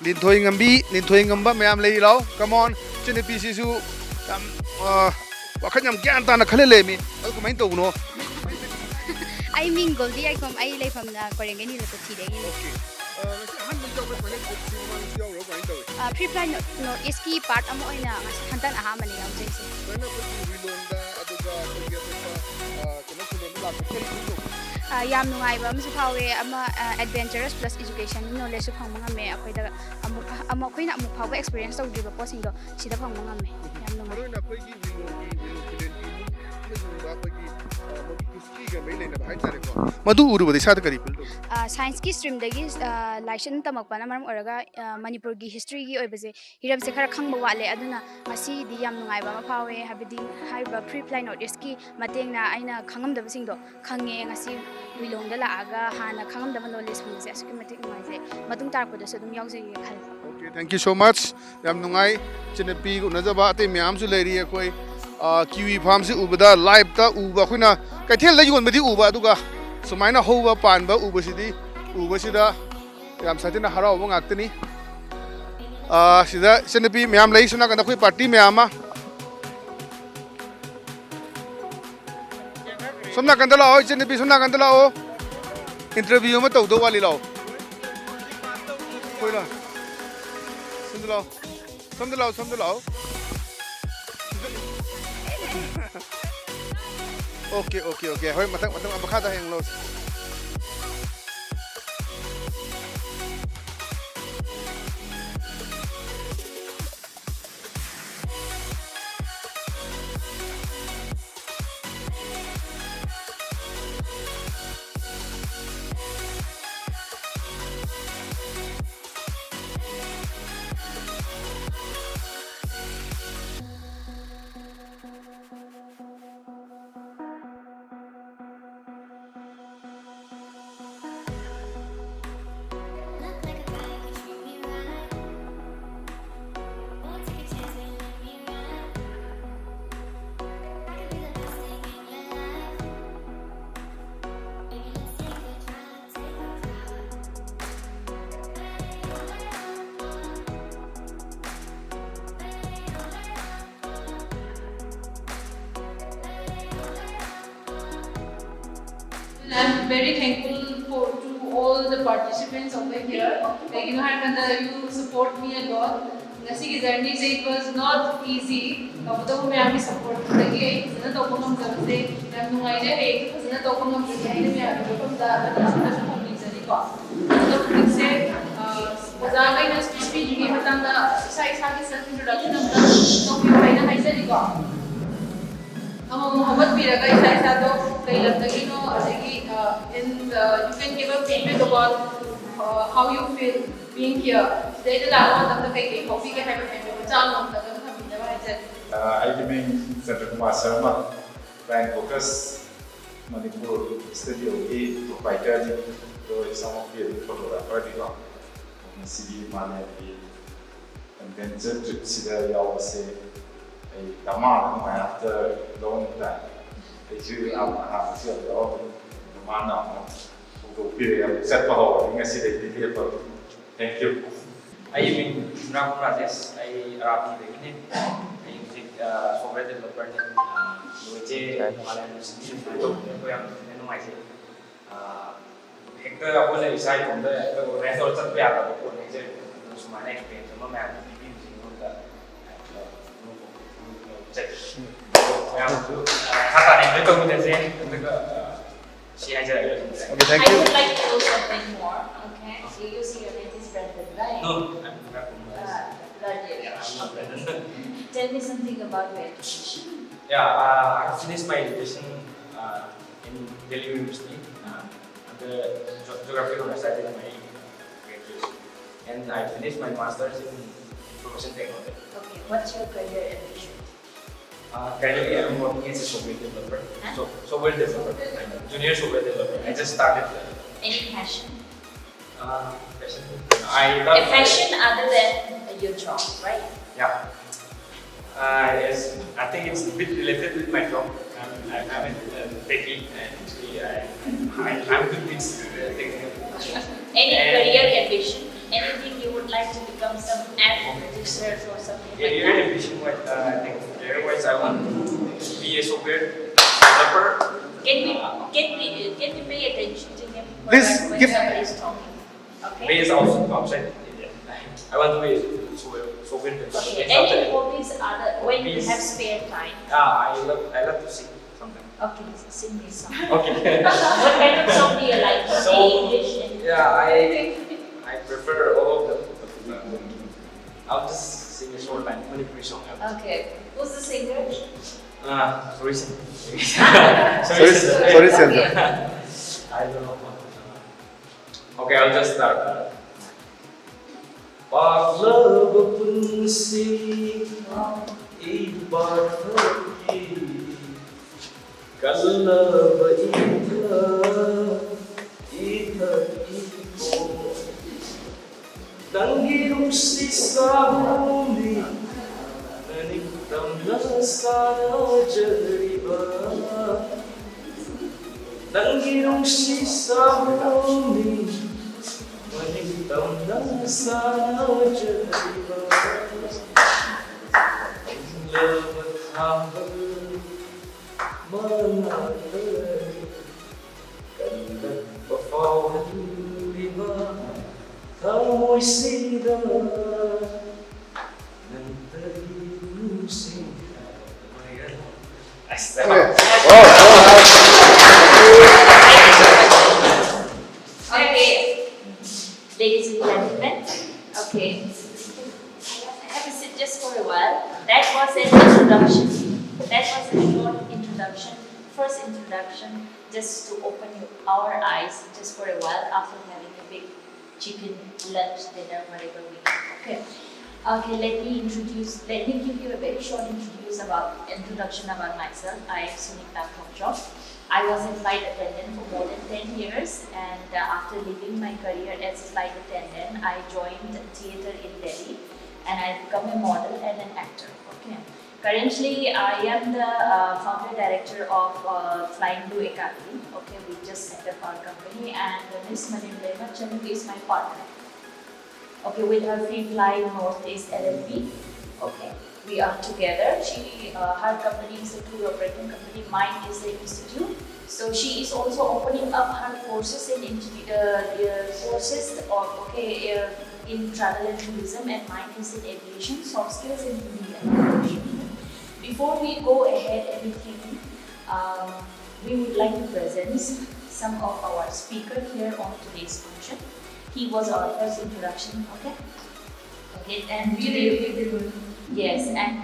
ꯂꯤꯟꯊꯣꯏ ꯉꯝꯕ ꯃꯌꯥꯝ ꯂꯩ ꯂꯥꯎ ꯀꯃꯣꯟ ꯏꯆꯟꯅꯨꯄꯤꯁꯤꯁꯨ ꯌꯥꯝ ꯋꯥꯈꯜ ꯌꯥꯝ ꯒ꯭ꯌꯥꯟ ꯇꯥꯅ ꯈꯜꯂ ꯂꯩꯔꯝꯃꯤ ꯑꯗꯨ ꯀꯃꯥꯏꯅ ꯇꯧꯕꯅꯣ ꯑꯩ ꯃꯤꯡ ꯒꯣꯜꯗꯤ ꯌꯥꯏꯐꯝ ꯑꯩ ꯂꯩꯐꯝꯅ ꯀꯣꯏꯔꯦꯡꯒꯩ ꯅꯤꯂꯨꯄꯊꯤꯗꯒꯤꯅꯤ ꯐ꯭ꯔꯤ ꯐ꯭ꯂꯥꯏ ꯅꯣꯔꯠ ꯏꯁꯀꯤ ꯄꯥꯔꯠ ꯑꯃ ꯑꯣꯏꯅ ꯍꯟꯗꯛ ꯑꯍꯥꯟꯕꯅꯤ ꯌꯥꯎꯖꯩꯁꯦ ꯌꯥꯝ ꯅꯨꯡꯉꯥꯏꯕ ꯑꯃꯁꯨ ꯐꯥꯎꯋꯦ ꯑꯃ ꯑꯦꯗꯚꯦꯟꯆꯔꯁ ꯄ꯭ꯂꯁ ꯏꯖꯨꯀꯦꯁꯟ ꯅꯣꯂꯦꯖꯁꯨ ꯐꯪꯕ ꯉꯝꯃꯦ ꯑꯩꯈꯣꯏꯗ ꯑꯩꯈꯣꯏꯅ ꯑꯃꯨꯛ ꯐꯥꯎꯕ ꯑꯦꯛꯁꯄꯤꯔꯤꯌꯦꯟꯁ ꯇꯧꯗ꯭ꯔꯤꯕ ꯄꯣꯠꯁꯤꯡꯗꯣ ꯁꯤꯗ ꯐꯪꯕ ꯉꯝꯃꯦ ꯌꯥꯝ ꯅꯨꯡꯉꯥꯏ ꯃꯗꯨ ꯎꯔꯨꯕꯗ ꯏꯁꯥꯗ ꯀꯔꯤ ꯐꯤꯜ ꯇꯧ ꯁꯥꯏꯟꯁꯀꯤ ꯁ꯭ꯇ꯭ꯔꯤꯝꯗꯒꯤ ꯂꯥꯏꯁꯟ ꯇꯝꯃꯛꯄꯅ ꯃꯔꯝ ꯑꯣꯏꯔꯒ ꯃꯅꯤꯄꯨꯔꯒꯤ ꯍꯤꯁꯇ꯭ꯔꯤꯒꯤ ꯑꯣꯏꯕꯁꯦ ꯍꯤꯔꯝꯁꯦ ꯈꯔ ꯈꯪꯕ ꯋꯥꯠꯂꯦ ꯑꯗꯨꯅ ꯉꯁꯤꯗꯤ ꯌꯥꯝ ꯅꯨꯡꯉꯥꯏꯕ ꯑꯃ ꯐꯥꯎꯋꯦ ꯍꯥꯏꯕꯗꯤ ꯍꯥꯏꯔꯤꯕ ꯐ꯭ꯔꯤ ꯐ꯭ꯂꯥꯏ ꯅꯣꯔꯠ ꯏꯁꯀꯤ ꯃꯇꯦꯡꯅ ꯑꯩꯅ ꯈꯪꯉꯝꯗꯕꯁꯤꯡꯗꯣ ꯈꯪꯉꯦ ꯉꯁꯤ ꯋꯤꯂꯣꯡꯗ ꯂꯥꯛꯑꯒ ꯍꯥꯟꯅ ꯈꯪꯉꯝꯗꯕ ꯅꯣꯂꯦꯖ ꯐꯪꯕꯁꯦ ꯑꯁꯨꯛꯀꯤ ꯃꯇꯤꯛ ꯅꯨꯡꯉꯥꯏꯖꯩ ꯃꯇꯨꯡ ꯇꯥꯔꯛꯄꯗꯁꯨ ꯑꯗꯨꯝ ꯌꯥꯎꯖꯒꯦ ꯈꯜꯂꯦ ꯑꯣꯀꯦ ꯊꯦꯡꯛ ꯌꯨ ꯁꯣ ꯃꯆ ꯌꯥꯝ ꯅꯨꯡꯉꯥꯏ ꯏꯆꯟꯅꯨꯄꯤꯒ ꯎꯅꯖꯕ ꯑꯇꯩ ꯃꯌꯥꯝꯁꯨ ꯂꯩꯔꯤ ꯑꯩꯈꯣꯏ ꯀꯤꯋꯤ ꯐꯥꯔꯝꯁꯤ ꯎꯕꯗ ꯂꯥꯏꯚꯇ ꯎꯕ ꯑꯩꯈꯣꯏꯅ ꯀꯩꯊꯦꯜꯗ ꯌꯣꯟꯕꯗꯤ ꯎꯕ ꯑꯗꯨꯒ ꯁꯨꯃꯥꯏꯅ ꯍꯧꯕ ꯄꯥꯟꯕ ꯎꯕꯁꯤꯗ ꯌꯥꯝ ꯁꯥꯊꯤꯅ ꯍꯔꯥꯎꯕ ꯉꯥꯛꯇꯅꯤ ꯁꯤꯗ ꯏꯆꯟꯅꯨꯄꯤ ꯃꯌꯥꯝ ꯂꯩ ꯁꯣꯝ ꯅꯥꯀꯟꯗ ꯑꯩꯈꯣꯏ ꯄꯥꯔꯇꯤ ꯃꯌꯥꯝ ꯑꯃ ꯁꯣꯝ ꯅꯥꯀꯟꯗ ꯂꯥꯛꯑꯣ ꯏꯆꯟꯅꯨꯄꯤ ꯁꯣꯝ ꯅꯥꯀꯟꯗ ꯂꯥꯛꯑꯣ इंटरव्यू में तो दो वाली लाओ कोई ला समझ लाओ ओके होय मथक मखा दा हेंग लो I'm very thankful to all the participants over here. Like, you support me a lot. Ngasi journey it was not easy. But I am support lagi. Sana to ko nam jabse. I'm nungai re. Sana to ko nam jabse. I am yaar ko da. Sana to ko nam jari ko. So se Ozaga ina speech ki matanga sai sa ki self introduction amta. So ki bhai na haisari ko. Muhammad Piraga is also you can give a feedback about how you feel being here. There is a lot of the hobby can have I remain Center Kumar Sharma, Bank Focus, Manipur Studio A, provider, to some of the photographer, CD Mane, and then just Sida say a Dama after long time. They have to all the man who period set for holding a city. Thank you. I mean, Ram Rajesh, I Arab beginning. I think software developer which Malayan Institute I am Hector Apollo side from the result of the other Sumana explains some man check. She has Thank I you. would like to know something more. Okay. So you see your name is Brendan, right? No, I'm not Tell me something about your education. Yeah, I finished my education in Delhi University. The geography honors I did my graduation, and I finished my master's in information technology. Okay. What's your career ambition? Currently, I'm working as a software developer. Huh? So, software developer, junior software developer. I just started. Any passion? Passion. I love A passion other than your job, right? Yeah. Yes, I think it's a bit related with my job. I'm a techie, and I'm good with technical. Any career ambition? Anything you would like to become some app producer or something like Career that? ambition, I think career-wise, I want to be a software developer. Can we pay attention to him Please when give- somebody is talking? Okay. Based outside India. I want to be a software developer. Okay. Based Any outside. hobbies other when you Hobbies. have spare time? I love to sing sometimes. Okay, sing me a song. Okay. What kind of song do you like? So, English and yeah, I prefer all of them. I'll just sing a short line, Manipuri song. okay. Who's the singer? Sorry, Sorry, Sandra. I don't know. Okay, I'll just start. Paglab punsi ibar ki kallab itha iko dangirum si sahumi naniktam nasana jariba dangirum si sahumi naniktam nasana jariba lamat hambal manalari kandat pafawan lima tamoy sida nantari sida. Okay. Ladies and gentlemen, okay. Have a sit just for a while. That was an introduction. That was a short introduction. First introduction, just to open our eyes just for a while after having a big chicken lunch, dinner, whatever we eat. Okay. Okay, let me give you a very short introduction about myself. I am Lamkoi Khongchat. I was a flight attendant for more than 10 years, and after leaving my career as a flight attendant, I joined theatre in Delhi, and I become a model and an actor. Okay. Currently, I am the founder director of Flying Blue Academy. Okay, we just set up our company, and Miss Manipur is my partner. Okay, with her Free Fly Northeast LLP. Okay, we are together. Her company is a tour operating company. Mine is the institute. So she is also opening up her courses in in travel and tourism and minors in aviation, soft skills in Hindi and English. Before we go ahead everything, we would like to present some of our speakers here on today's function. He was our first introduction, okay? Okay, and today, yes, and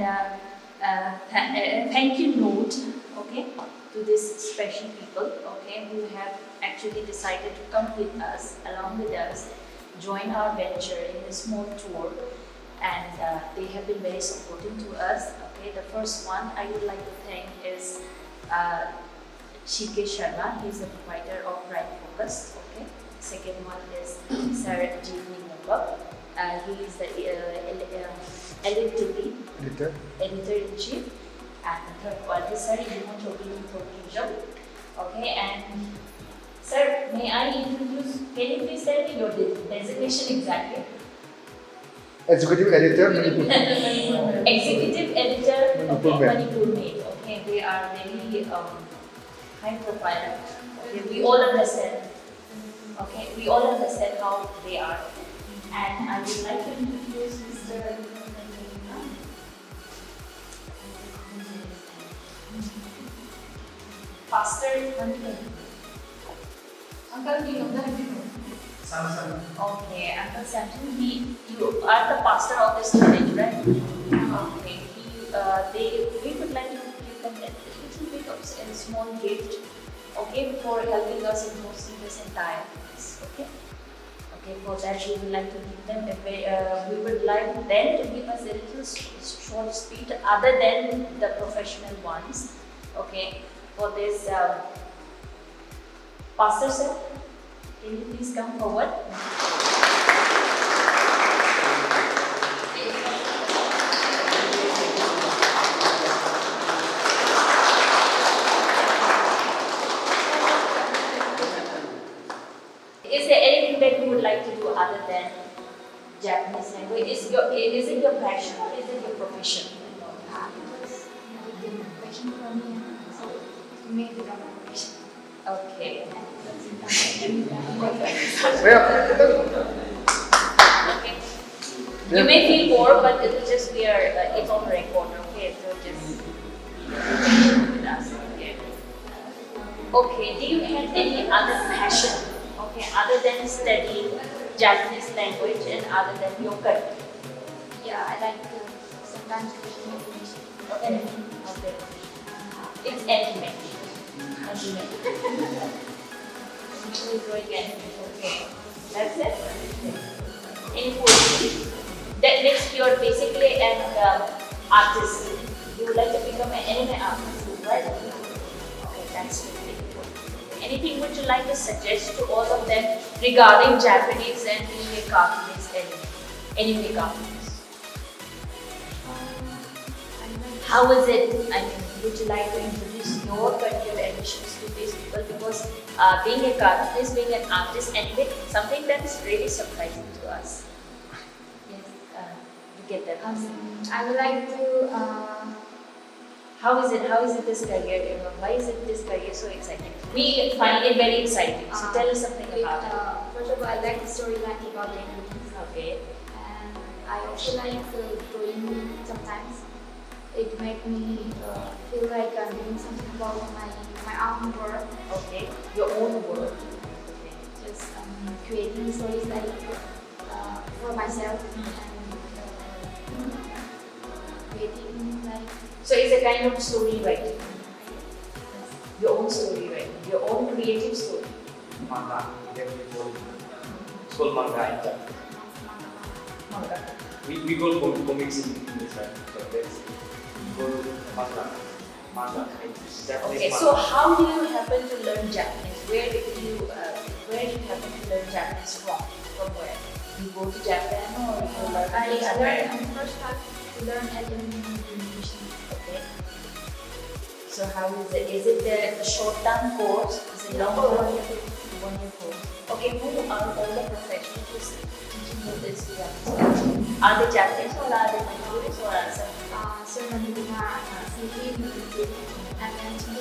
thank you note, okay, to these special people, okay, who have actually decided to come with us, along with us, join our venture in this small tour, and they have been very supportive to us. Okay, the first one I would like to thank is Shike Sharma. He's the provider of Right Focus. Okay, second one is Sir Jeevni Mumba. He is the ELITETV editor-in-chief. And the third one is Sir Yangkhullen. Okay, and sir, may I introduce? Can you please tell me your designation exactly? Executive Editor, Manipur. Executive Editor, okay, Manipur made. Okay, they are very high profile. Okay, we all understand. Okay, we all understand how they are. And I would like to introduce Mr. Pastor Hunter. Uncle, do you know that? Samson. Okay, Uncle Samson, you are the pastor of this college, right? Okay. We would like to give them a little bit of a small gift, okay, for helping us in hosting this entire class, okay? Okay, for that we would like to give them we would like them to give us a little short speech other than the professional ones, okay? For this, Pastor sir, can you please come forward? Is there anything that you would like to do other than Japanese language? Is it your passion or is it your profession? Okay. Okay. You may feel bored, but it will just be it's on record, okay? So just with us. Okay. Okay. Do you have any other passion, okay, other than studying Japanese language and other than your career? Yeah, I like to sometimes read information. Okay. Okay. It's anime. Okay. That's it. In poetry, that means you're basically an artist. You would like to become an anime artist, right? Okay, that's really good. Anything would you like to suggest to all of them regarding Japanese and being a cartoonist and anime cartoonist? How is it? I mean, would you like to introduce your career ambitions to these people? Because being a cartoonist, being an artist, anyway, something that is really surprising to us. Yes, you get that. I would like to. How is it this career? Why is it this career so exciting? We find it very exciting. So tell us something about it. First of all, I like the storyline about the enemies. Okay. And I also like drawing sometimes. It makes me feel like I'm doing something about my own work. Okay. Your own work. Okay. Just creating stories like for myself and creating like. So it's a kind of story writing. Your own story writing. Your own creative story. Manga. School manga. Manga. We go comics in English, right? So that's manga. Okay, so how do you happen to learn Japanese? Where do you happen to learn Japanese from? From where? You go to Japan or you learn? I first had to learn at university. Okay. So how is it? Is it the short-term course? Is it long course? 1 year course. Okay, who are all the professionals teaching you this Japanese? Are they Japanese or are they Manipuris or are some? Sir Manipur, CC, and then CC.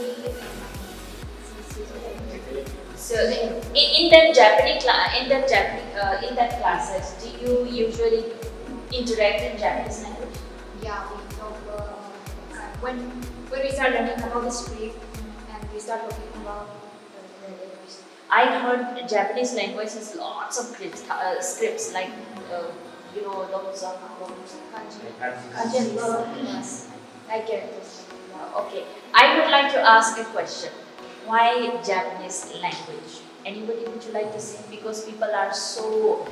So in that Japanese in that classes, do you usually interact in Japanese language? Yeah, we talk when we start learning about the script and we start talking about the language. I heard Japanese language has lots of scripts like lots of Kanji. Yes, I get it. Okay, I would like to ask a question. Why Japanese language? Anybody would you like to say? Because people are so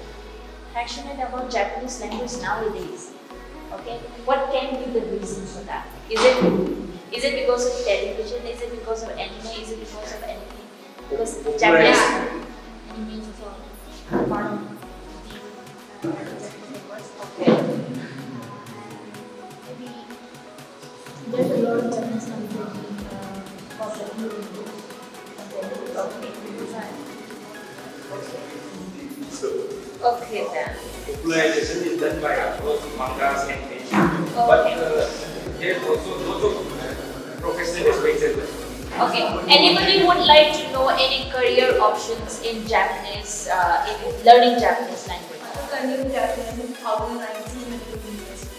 passionate about Japanese language nowadays. Okay, what can be the reason for that? Is it because of television? Is it because of anime? Is it because of anything? Because Japanese Anime is also part of the Japanese language. Okay. Maybe there's a lot of Japanese language popular. Okay then. Popularization is done by both mangas and anime. But there's also lots of professional spaces. Okay. Anybody would like to know any career options in Japanese, in learning Japanese language? Learning Japanese in 2019 Manipur University.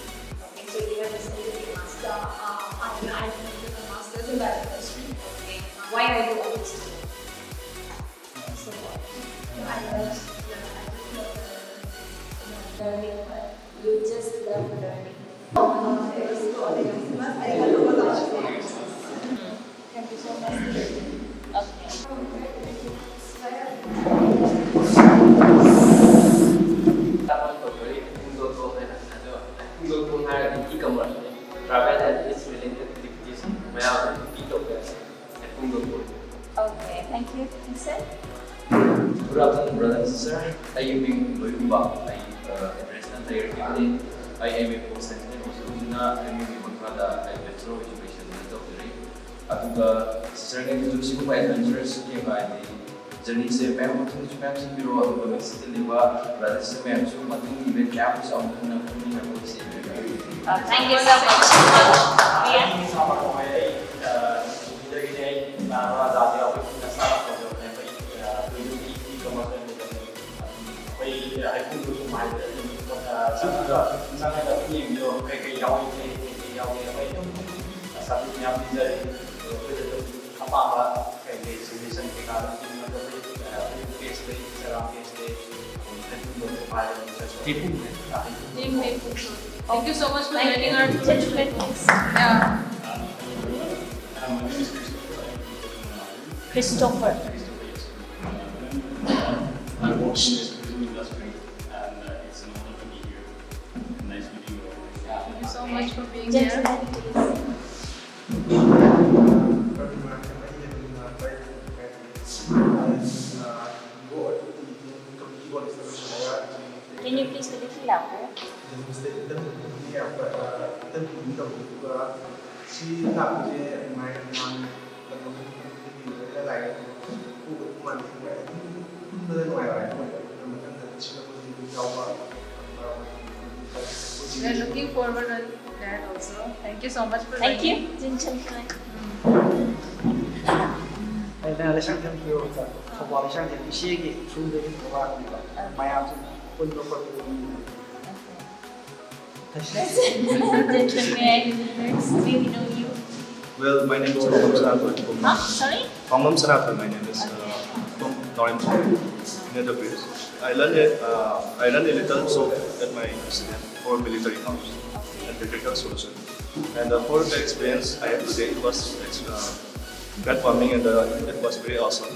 Okay, so we have studied master. I did a master's in that industry. Okay, why are you always studying? So I love learning, but you just love learning. Thank you so much. Okay, thank you. Sir? Good afternoon, brother and sister. I am being Loyuba. I address the entire family. I am a post-secondary student. I am a Makada. I Bachelor of Education in Doctorate. Aduga sister ngi to siku by adventures ke by the journey se mem to mem se biro aduga Mexico liba brother se mem so matung event cap so amna kuni na ko se. Thank you so much. Thank you so much for joining our Gentlemen, yeah. My name is Christopher. I work in the tourism industry, and it's an honor to be here. Nice meeting you all. Thank you so much for being here. Gentlemen, please. Can you please speak a little louder? We are looking forward to that also. Thank you so much for Thank joining. you, gentlemen. ꯑꯩꯅ ꯂꯩꯁꯥꯡꯊꯦꯝ ꯊꯧꯕꯥꯜ ꯂꯩꯁꯥꯡꯊꯦꯝ ꯏꯆꯦꯒꯤ ꯁ꯭ꯀꯨꯜꯗꯒꯤ ꯊꯧꯕꯥꯜꯅꯦꯕ ꯃꯌꯥꯝꯁꯦ ꯄꯨꯟꯕ ꯈꯣꯠꯄ Gentlemen, do we know you? Well, my name is Khongchat Willong. Huh? Sorry? Khongchat, my name is from Northern Netherlands. I learned a little so at my incident for military house and technical solution. And for the experience I had today, it was platforming and it was very awesome.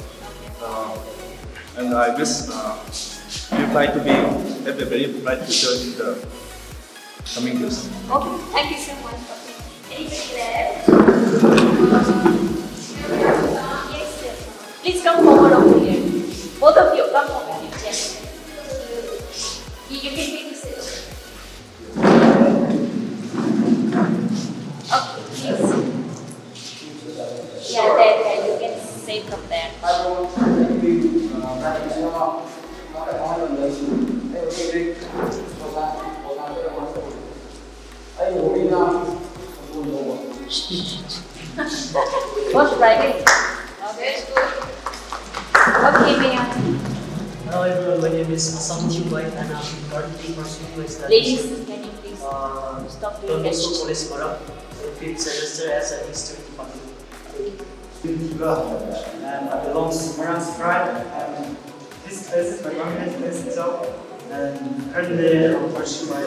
And I wish you try to have a very bright future in the coming years. Okay, thank you so much. Anybody there? Yes, sir. Please come forward over here. Both of you come forward. Yes. You can take a seat. Okay, please. Yeah, there. You can say from there. What's writing? Okay, good. Okay, Mayor. Hello everyone, my name is Asam Chubai and I'm currently pursuing my studies. Ladies, can you please stop doing Don that? Bosco College, Maram, in 5th semester as a history department. And I belong to Maran's tribe, and this place is my grandparents' place itself. And currently I'm pursuing my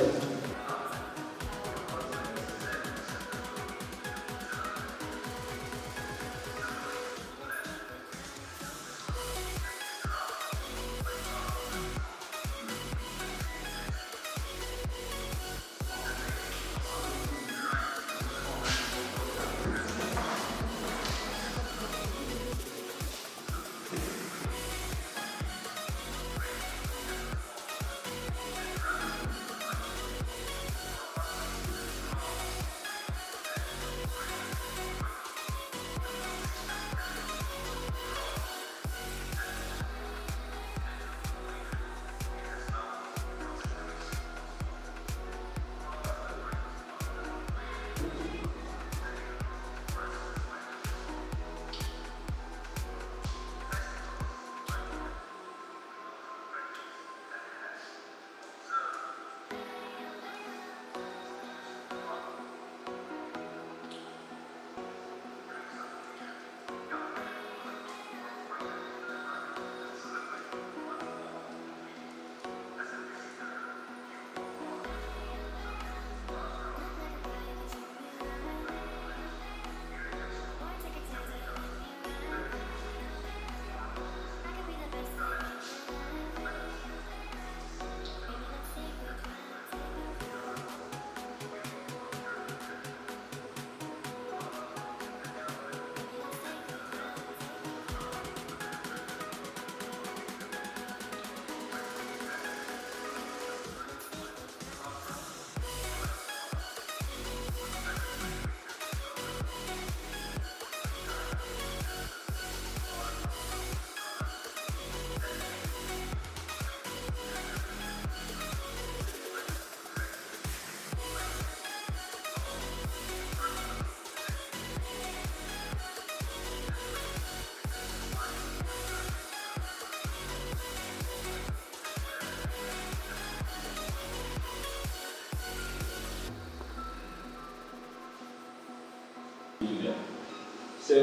So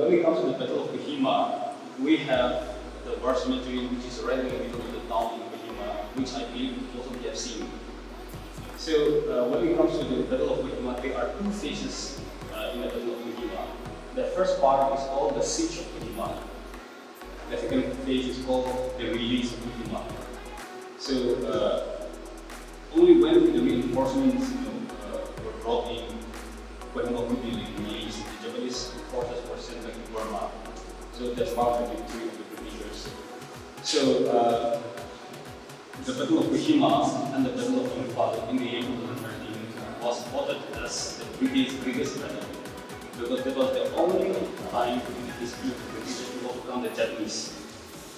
when it comes to the Battle of Kohima, we have the war cemetery which is right in the middle of the town in Kohima, which I believe most of you have seen. So when it comes to the Battle of Kohima, there are two phases in the Battle of Kohima. The first part is called the Siege of Kohima. The second phase is called the Release of Kohima. So only when the reinforcements were brought in, when Kohima could be released, the Japanese forces were sent back to Burma. So that's marked the victory of the Britishers. So the Battle of Kohima and the Battle of Imphal in the year 2013 was voted as the British biggest battle, because that was the only time in the history of the British to overcome the Japanese.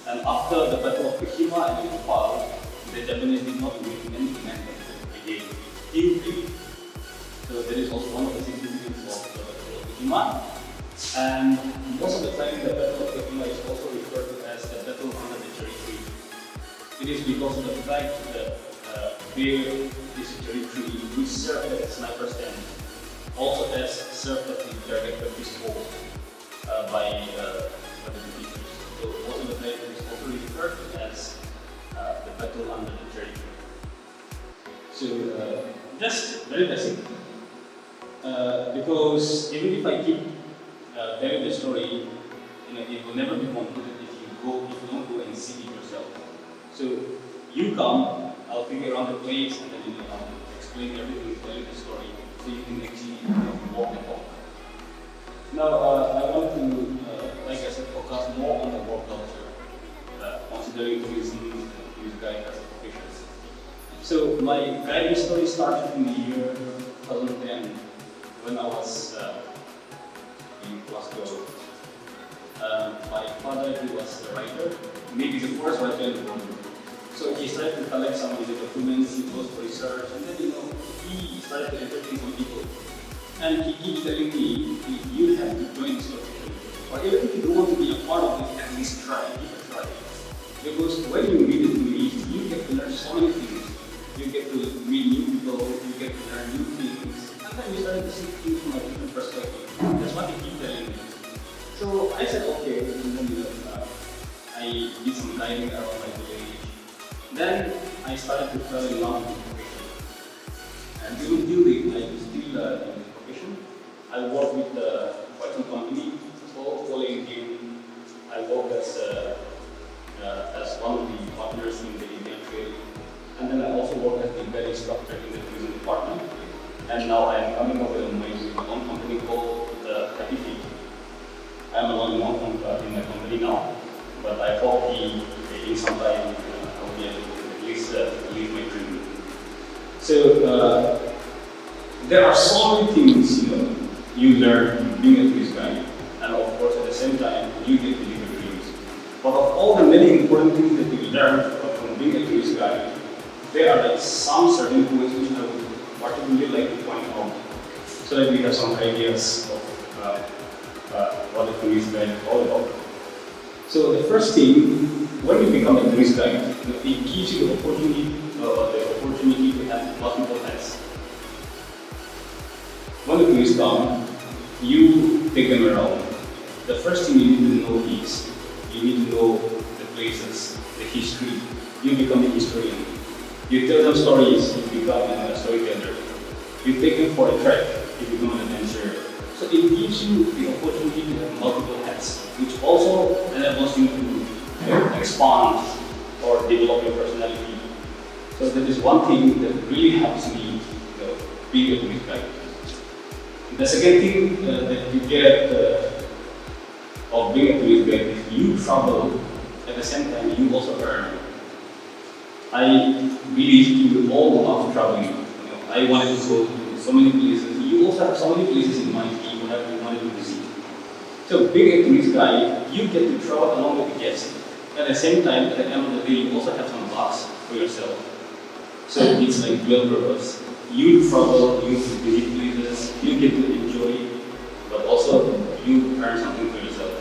And after the Battle of Kohima and Imphal, the Japanese did not win any command again. So that is also one of the significance of the Battle of Kohima. And most of the time the Battle of Kohima is also referred to as the Battle under the Cherry Tree. It is because of the fact that there is a cherry tree which served as a sniper stand, also as served as the direct pistol by the Britishers. So most of the time it is also referred to as the Battle under the Cherry Tree. So just very basic. Because even if I keep telling the story, it will never be concluded if you don't go and see it yourself. So you come, I'll figure out the place, and then I'll explain everything, tell you the story, so you can actually walk the talk. Now I want to, like I said, focus more on the work culture, considering tourism and tourist guide as a profession. So my guiding story started in the year 2010. When I was in Glasgow. My father, he was a writer, maybe the first writer in the world. So he started to collect some of the documents, he goes for research, and then he started to entertain some people. And he keeps telling me, you have to join this profession. But even if you don't want to be a part of it, at least try, give it a try. Because when you read it, you get to learn so many things. You get to meet new people, you get to learn new things. Sometimes you start to see things from a different perspective. That's what they keep telling me. So I said, okay, I did some diving around my village. Then I started to travel around the profession. And even till date, I'm still in the profession. I work with quite some company, following him. I work as one of the partners in the Indian trade. And then I also work as the embedded instructor in the tourism department. And now I am coming up with my own company called Happy Feet. I am alone in my company now, but I hope in some time I will be able to at least live my dream. So there are so many things you learn being a tourist guide, and of course at the same time you get to live your dreams. But of all the many important things that you learn from being a tourist guide, there are like some certain points which I would particularly like to point out, so that we have some ideas of what a tourist guide is all about. So the first thing, when you become a tourist guide, it gives you the opportunity to have multiple hats. When the tourists come, you take them around. The first thing you need to know is, you need to know the places, the history. You become a historian. You tell them stories, you become a storyteller. You take them for a trek, you become an adventurer. So it gives you the opportunity to have multiple hats, which also enables you to expand or develop your personality. So that is one thing that really helps me being a tourist guide. The second thing that you get of being a tourist guide is you travel, at the same time you also earn. I believe you all love traveling. I wanted to go to so many places. You also have so many places in mind that you wanted to visit. So being a tourist guide, you get to travel along with the guests. At the same time, at the end of the day, you also have some bucks for yourself. So it's like dual purpose. You travel, you visit places, you get to enjoy, but also you earn something for yourself.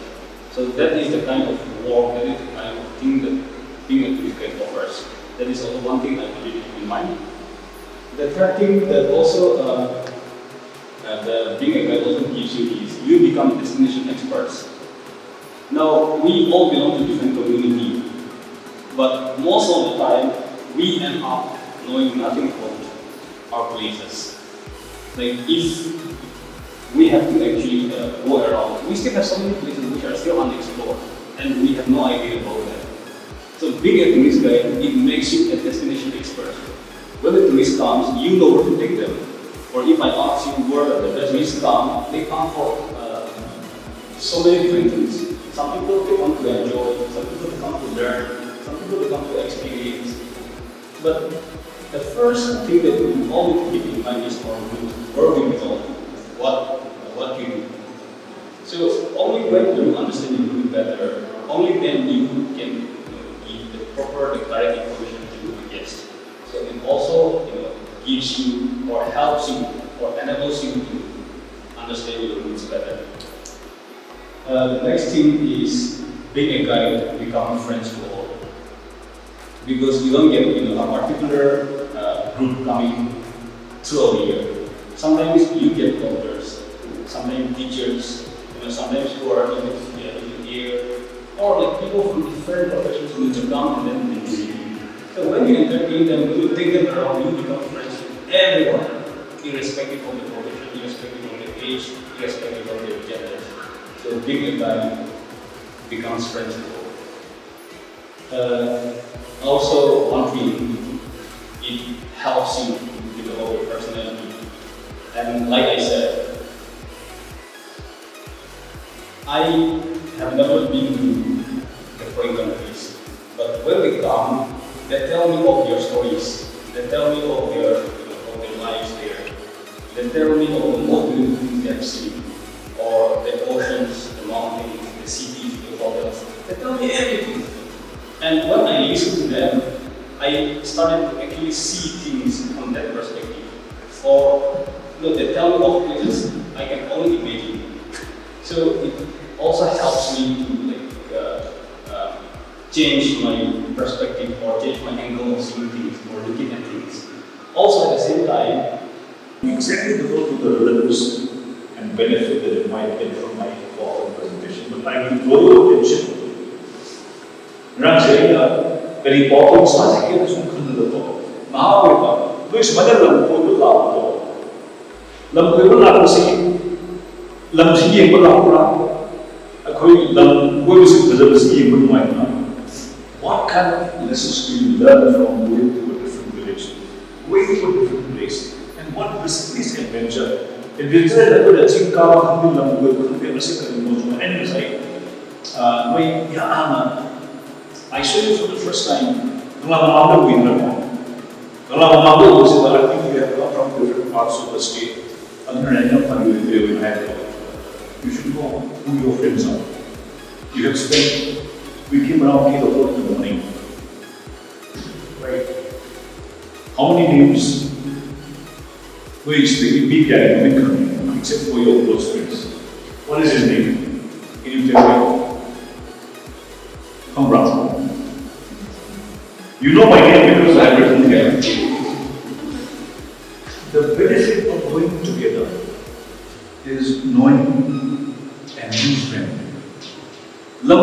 So that is the kind of work, that is the kind of thing that being a tourist guide offers. That is also one thing I want you to keep in mind. The third thing that also being a guide also gives you is you become destination experts. Now, we all belong to different communities, but most of the time, we end up knowing nothing about our places. Like if we have to actually go around, we still have so many places which are still unexplored, and we have no idea about them. So being a tourist guide, it makes you a destination expert. When the tourist comes, you know where to take them. Or if I ask you where the tourists come, they come for so many different things. Some people they want to enjoy, some people they come to learn, some people they come to experience. But the first thing that we all need to keep in mind is our root, where we belong, what you do. So only when you understand your root better, only then you can give the proper, the correct information to the guest. So it also gives you or helps you or enables you to understand your roots better. The next thing is being a guide, become friends to all. Because you don't get a particular group coming throughout the year. Sometimes you get doctors, sometimes teachers, sometimes who are in the air, or like people from different professions who come and then they visit you. So when you entertain them, when you take them around, you become friends with everyone, irrespective of the profession, irrespective of their age, irrespective of their gender. So being a guide becomes friends with all. Also, one thing, it helps you develop your personality. And like I said, I have never been to the foreign countries, but when they come, they tell me of their stories. They tell me of their lives there. They tell me of the most beautiful things they have seen, or the oceans, the mountains, the cities, the hotels. They tell me everything. And when I listen to them, I started to actually see things from that perspective. Or they tell me of places I can only imagine. So it also helps change my perspective or change my angle of seeing things or looking at things. Also at the same time, exactly devote to the relevance and benefit that it might get from my talk and presentation, but I will draw your attention. Very important study is now this mother Lamkoi Lamkoi Lamsi what kind of lessons do you learn from going to a different village, going to a different place, and what risk is adventure? Adventure is a good achieve Kawa Lamkoi I saw you for the first time. I think you have come from different parts of the state. You should know who your friends are. You have spent, we came around 8 o'clock in the morning. Right? How many names? Which the BPI, except for your close friends. What is his name? Can you tell me? Congrats. You know my name because I have written here. The benefit of going together is knowing and being friendly. The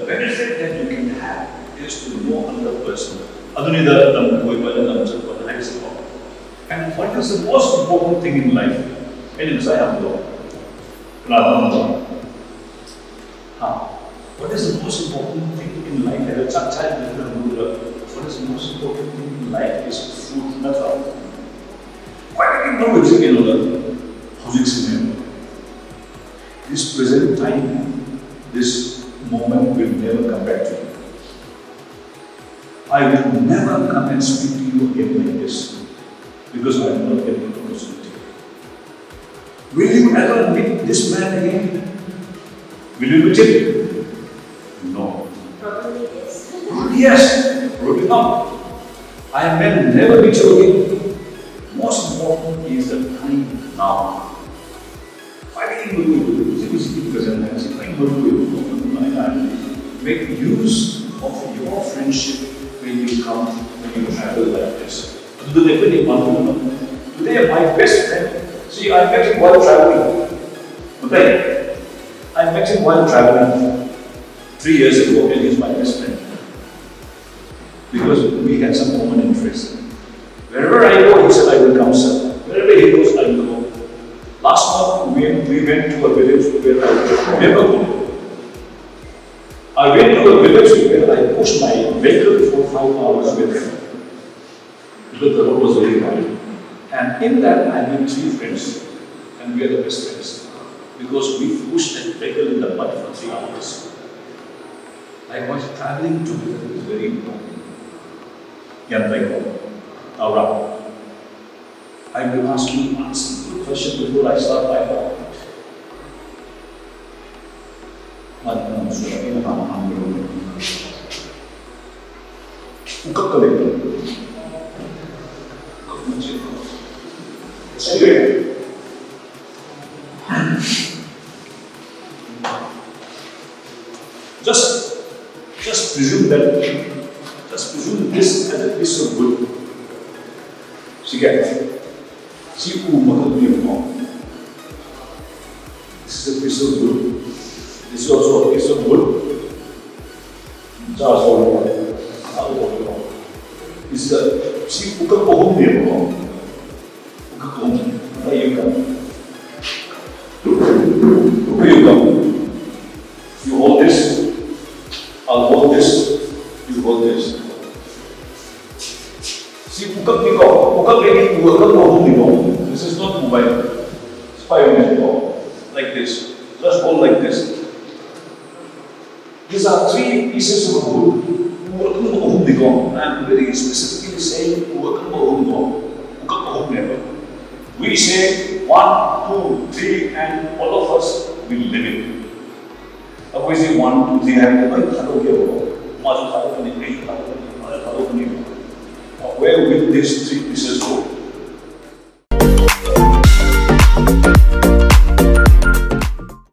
benefit that you can have is to know another person. And what is the most important thing in life? What is the most important thing in life? What is the most important thing in life is food, not food. Why do you know this present time, this moment will never come back to you. I will never come and speak to you again like this because I am not getting the opportunity. Will you ever meet this man again? Will you meet him? No. Probably yes. Yes, probably not. I may never meet you again. Most important is the time now. Make use of your friendship when you come, when you travel like this. Today, my best friend, see, I met him while traveling. Okay? I met him while traveling 3 years ago, and he's my best friend. Because we had some common interest. Wherever I go, he said, I will come, sir. Wherever he goes, I will go. Last month, we went to a village where I never go. I went to a village where I pushed my vehicle for 5 hours with him. Because the road was very wide. And in that, I made 3 friends. And we are the best friends. Because we pushed that vehicle in the mud for 3 hours. Likewise, traveling together is very important. Now, I will ask you one simple question before I start my talk. Just presume this as a piece of wood. This is a piece of wood. This is also a piece of wood. This is a see ukak here you come. Here you come. You hold this. I'll hold this. You hold this. See ukak this is not mobile. It's 5 minutes like this. Just hold like this. These are 3 pieces of wood. I'm very specifically saying we say 1, 2, 3 and all of us will live it. If we say 1, 2, 3 where will these 3 pieces go?